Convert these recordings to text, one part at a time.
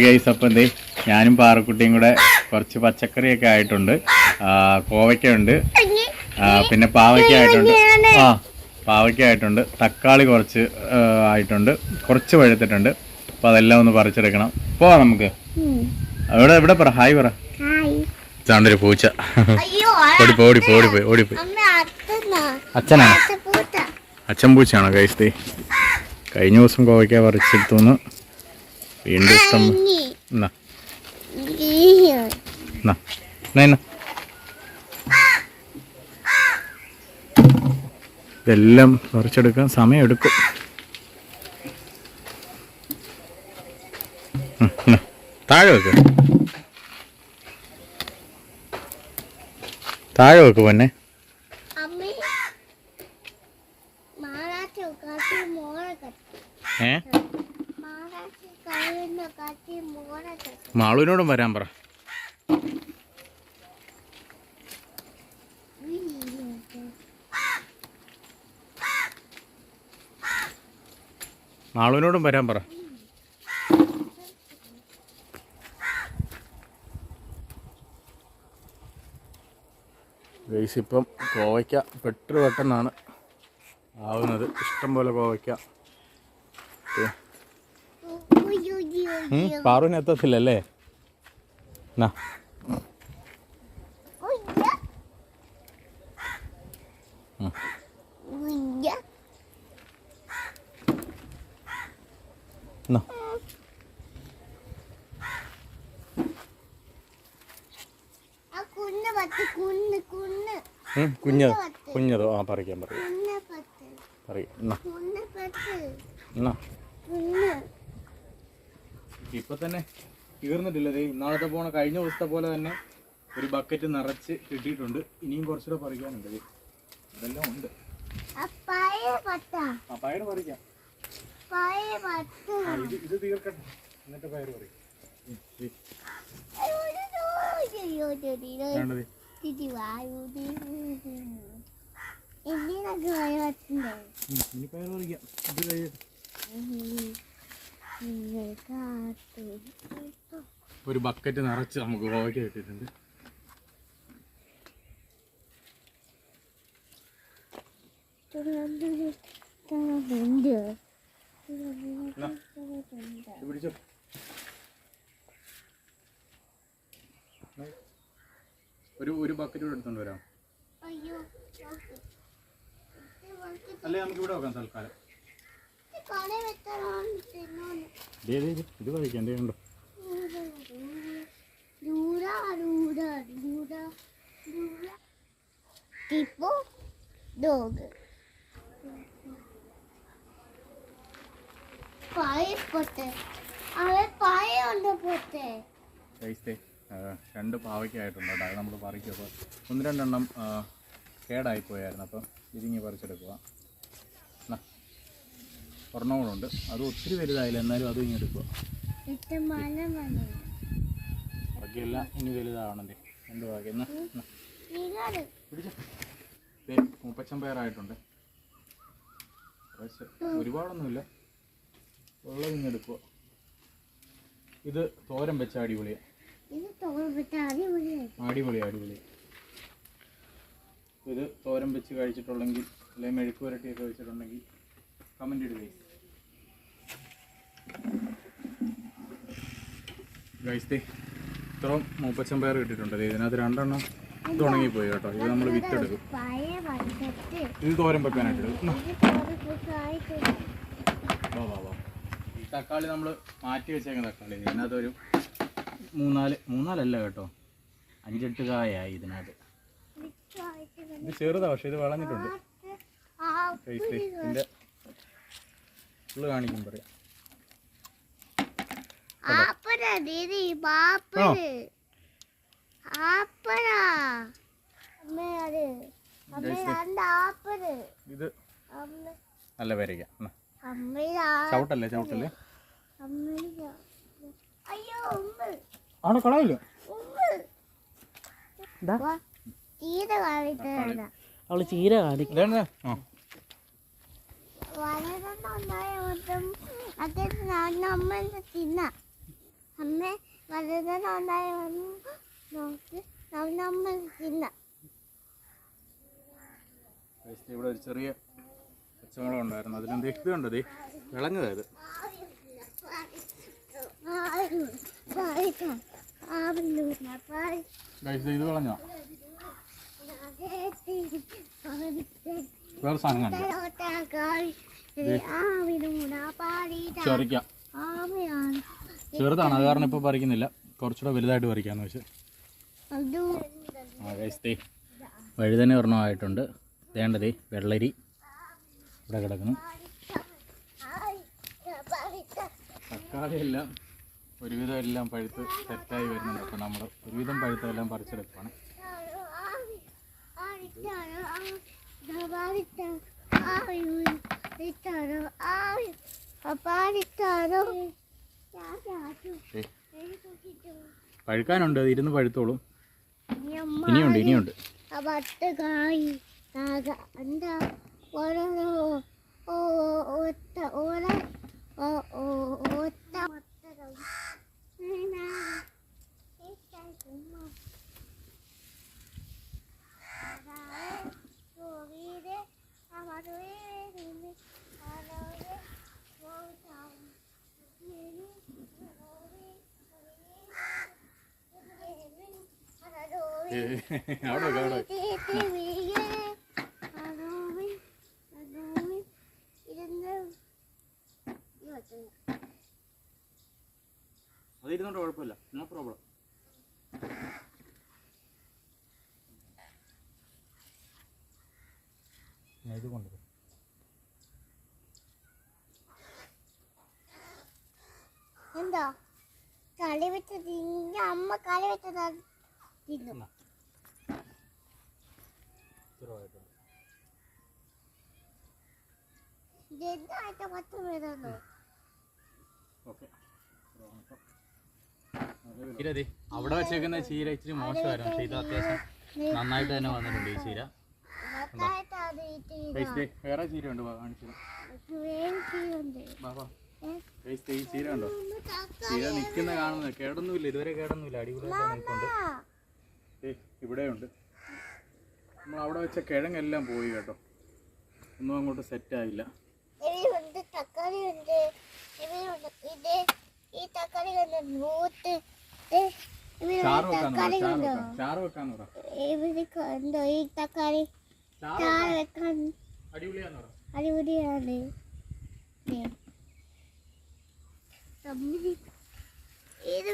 Guys, അപ്പം എന്തേ ഞാനും പാറക്കുട്ടിയും കൂടെ കുറച്ച് പച്ചക്കറിയൊക്കെ ആയിട്ടുണ്ട്. കോവയ്ക്ക ഉണ്ട്, പിന്നെ പാവയ്ക്ക ആയിട്ടുണ്ട്. പാവയ്ക്ക ആയിട്ടുണ്ട്, തക്കാളി കുറച്ച് ആയിട്ടുണ്ട്, കുറച്ച് പഴുത്തിട്ടുണ്ട്. അപ്പോൾ അതെല്ലാം ഒന്ന് പറിച്ചെടുക്കണം. പോവാം നമുക്ക്. എവിടെ എവിടെ പറ, ഹായ് പറ. ചാണ്ടൊരു പൂച്ച ഓടിപ്പോയി. അച്ഛനാ? അച്ഛൻ പൂച്ചയാണോ ഗൈസ്? കഴിഞ്ഞ ദിവസം കോവയ്ക്ക പറിച്ചെടുത്തുനിന്ന് വീണ്ടും ഇഷ്ടം. ഇതെല്ലാം പറിച്ചെടുക്കാൻ സമയമെടുക്കും. താഴെ വെക്ക് പൊന്നെ. മാളുവിനോടും വരാൻ പറ. മാളുവിനോടും വരാൻ പറ. ഗൈസ്, ഇപ്പം കോവയ്ക്ക പെട്ടെന്നാണ് ആവുന്നത്. ഇഷ്ടം പോലെ കോവയ്ക്ക. പാറുവിന് എത്തത്തില്ലല്ലേ? കുഞ്ഞതോ? പറിക്കാൻ ഇപ്പൊ തന്നെ തീർന്നിട്ടില്ല. ഇന്നാളത്തെ കഴിഞ്ഞ ദിവസത്തെ പോലെ തന്നെ ഒരു ബക്കറ്റ് നിറച്ച് കിട്ടിയിട്ടുണ്ട്. ഇനിയും കുറച്ചുകൂടെ പറിക്കാനുണ്ട്. ഇതെല്ലാം ഉണ്ട്. പയറ് പറിക്കാം. ഇത് തീർക്കട്ടെ, എന്നിട്ട് പയറ് പറിക്കാം. ഒരു ബക്കറ്റ് നിറച്ച് നമുക്ക് കോവയ്ക്ക കിട്ടിയിട്ടുണ്ട്. പിടിച്ചോ. ഒരു ബക്കറ്റ് കൂടെ എടുത്തോണ്ട് വരാം. അല്ലേ നമുക്ക് ഇവിടെ വെക്കാം തൽക്കാലം. ഇത് കഴിക്കണ്ടേ? ഉണ്ടോ? രണ്ട് പാവയ്ക്കായിട്ടുണ്ട്. അത് നമ്മൾ പറിക്കുമ്പോൾ 1-2 എണ്ണം കേടായിപ്പോയായിരുന്നു. അപ്പം ഇതിങ്ങി പറിച്ചെടുക്കുക. ഒരെണ്ണങ്ങളുണ്ട്, അത് ഒത്തിരി വലുതായില്ല, എന്നാലും അതും ഇങ്ങനെ എടുക്കുക. ബാക്കിയെല്ലാം ഇനി വലുതാവണല്ലേ. എന്ത് ബാക്കി? മൂപ്പച്ചൻ പയറായിട്ടുണ്ട്. ഒരുപാടൊന്നുമില്ല, ഉള്ളത് ഇങ്ങനെ എടുക്കുക. ഇത് തോരൻ വെച്ച അടിപൊളിയാണ്. ഇത് തോരൻ വെച്ച് കഴിച്ചിട്ടുണ്ടെങ്കിൽ, അല്ലെങ്കിൽ മെഴുക്ക് പുരട്ടിയൊക്കെ വെച്ചിട്ടുണ്ടെങ്കിൽ കമന്റ് ഇടുക ഗൈസ്. ഇത്രയും മൂപ്പച്ചൻ പയർ കിട്ടിയിട്ടുണ്ട്. ഇതിനകത്ത് 2 എണ്ണം ഇത് ഉണങ്ങിപ്പോയി കേട്ടോ. ഇത് നമ്മൾ വിത്തെടുക്കും. ഇത് തോരൻ വെക്കാനായിട്ട് എടുക്കും. ഈ തക്കാളി നമ്മൾ മാറ്റി വെച്ചേക്കുന്ന തക്കാളി. ഇതിനകത്ത് ഒരു 3-4 കേട്ടോ, 5-8 കായായി ഇതിനകത്ത്. ഇത് ചെറുതാ, പക്ഷെ ഇത് വളഞ്ഞിട്ടുണ്ട്. ഇതിന്റെ ഫുള്ള് കാണിക്കും പറയാം. ഇത് നല്ല പേരയ്ക്ക. ചവിട്ടല്ലേ ആണോ? കളയില്ല. അവള് ചീര കാണിക്കും. അമ്മ വളരെ നന്നായി വന്നു നോക്ക് നമ്മൾ തിന്ന ഇവിടെ ഒരു ചെറിയ പച്ചമുളക് ഉണ്ടായിരുന്നു. അതിലെന്ത് ഇത് കണ്ടോ ദേ വിളഞ്ഞതായത്. ഇത് വിളഞ്ഞോ? വേറെ സാധനം ചെറിക്കാം. ചെറുതാണ്, അത് കാരണം ഇപ്പോൾ പറിക്കുന്നില്ല. കുറച്ചുകൂടെ വലുതായിട്ട് പറിക്കാന്ന് വെച്ച്. വഴുതന ഒരെണ്ണമായിട്ടുണ്ട്. വേണ്ടതേ വെള്ളരി ഇവിടെ കിടക്കുന്നു. തക്കാളി എല്ലാം ഒരുവിധം എല്ലാം പഴുത്ത് സെറ്റായി വരുന്നുണ്ട്. അപ്പോൾ നമ്മൾ ഒരുവിധം പഴുത്തെല്ലാം പറിച്ചെടുക്കുകയാണ്. പഴുക്കാനുണ്ട്, അത് ഇരുന്ന് പഴുത്തോളും. ഇനിയുണ്ട്. അതിരുന്നോണ്ട് കുഴപ്പമില്ല, നോ പ്രോബ്ലം. ഇത് കൊണ്ടുവരും. എന്താ കളി വെച്ചത്? അമ്മ കളി വെച്ചത് അവിടെ വെച്ചേക്കുന്ന ചീര ഇച്ചിരി മോശമായിരുന്നു. പക്ഷെ ഇത് അത്യാവശ്യം നന്നായിട്ട് തന്നെ വന്നിട്ടുണ്ട്. ഈ ചീര വേറെ ചീര ഉണ്ട്, കാണിച്ചു. ഈ ചീര ഉണ്ടോ? ചീര നിൽക്കുന്ന കാണുന്നത് കേടൊന്നുമില്ല, ഇതുവരെ കേടൊന്നുമില്ല, അടിപൊളിയായിട്ട് നിൽക്കുന്നുണ്ട്. ഇവിടെയുണ്ട്. നമ്മൾ അവിടെ വെച്ച കിഴങ്ങെല്ലാം പോയി കേട്ടോ, ഒന്നും അങ്ങോട്ട് സെറ്റായില്ല. തക്കാളി ഉണ്ട്, ഈ തക്കാളി ചാറ് വെക്കാന്ന് പറ. ഈ തക്കാളി ചാറ് വെക്കാൻ അടിപൊളിയാണ്. ഇത്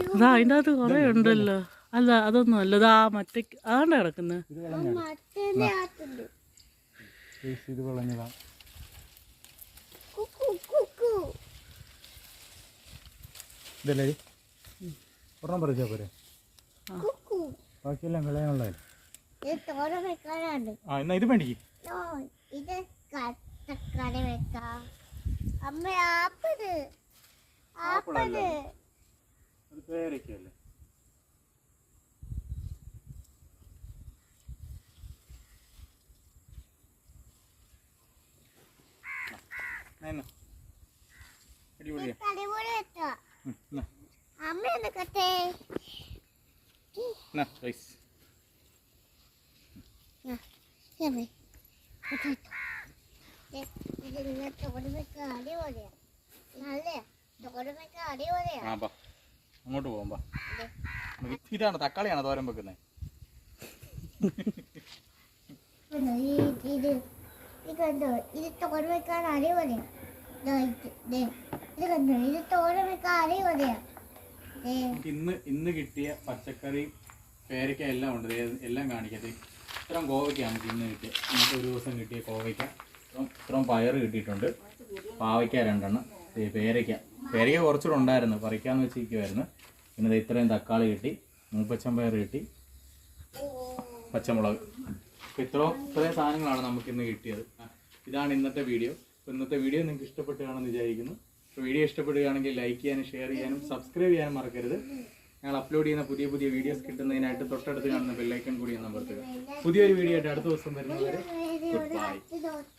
അമ്മ അതിൻ്റെ അകത്ത് കുറെ ഉണ്ടല്ലോ. അല്ല അതൊന്നും അല്ല, ഇത് ആ മറ്റേ ആണ്ട് കിടക്കുന്നത്. ഇത് വിളഞ്ഞതാ. ഇതല്ലേ ഒരെണ്ണം പറിച്ചാ പോരെ, ബാക്കിയെല്ലാം വിളയാനുള്ളതല്ലേ. എന്നാ ഇത് മേടിക്കും. ഇത് തക്കാളി വെക്കാം. അമ്മ ആപ്പിള് ആപ്പിള് അത് പേരയ്ക്കല്ലേ. അമ്മ എടുക്കട്ടെ. അങ്ങോട്ട് പോകുമ്പോ ഇതാണ് തക്കാളിയാണ് തോരൻ വെക്കുന്നത്. ഇത് കണ്ടോ, ഇത് തോരൻ വെക്കാൻ അടിപൊളിയാ. ഇത് കണ്ടോ, ഇത് തോരൻ വെക്കാൻ അടിപൊളിയാ. ഇന്ന് കിട്ടിയ പച്ചക്കറി പേരയ്ക്ക എല്ലാം ഉണ്ട്, എല്ലാം കാണിക്കട്ടെ. ഇത്രയും കോവയ്ക്ക നമുക്ക് ഇന്ന് കിട്ടിയ, ഇന്നത്തെ ഒരു ദിവസം കിട്ടിയ കോവയ്ക്ക. ഇത്രയും പയറ് കിട്ടിയിട്ടുണ്ട്, പാവയ്ക്ക 2 എണ്ണം, പേരയ്ക്ക കുറച്ചുകൂടെ ഉണ്ടായിരുന്നു, പറിക്കാന്ന് വെച്ചിരിക്കുമായിരുന്നു. പിന്നെ ഇത്രയും തക്കാളി കിട്ടി, മൂപ്പച്ചമ്പയർ കിട്ടി, പച്ചമുളക്. ഇത്രയും സാധനങ്ങളാണ് നമുക്കിന്ന് കിട്ടിയത്. ഇതാണ് ഇന്നത്തെ വീഡിയോ. ഇന്നത്തെ വീഡിയോ നിങ്ങൾക്ക് ഇഷ്ടപ്പെട്ട് കാണുമെന്ന് വിചാരിക്കുന്നു. അപ്പോൾ വീഡിയോ ഇഷ്ടപ്പെടുകയാണെങ്കിൽ ലൈക്ക് ചെയ്യാനും ഷെയർ ചെയ്യാനും സബ്സ്ക്രൈബ് ചെയ്യാനും മറക്കരുത്. ഞങ്ങൾ അപ്ലോഡ് ചെയ്യുന്ന പുതിയ വീഡിയോസ് കിട്ടുന്നതിനായിട്ട് തൊട്ടടുത്ത് കാണുന്ന ബെല്ലൈക്കൺ കൂടി അമർത്തുക. പുതിയൊരു വീഡിയോ ആയിട്ട് അടുത്ത ദിവസം വരുന്നവരെ ഒരു Goodbye. ഹത്ത് നോട്ട്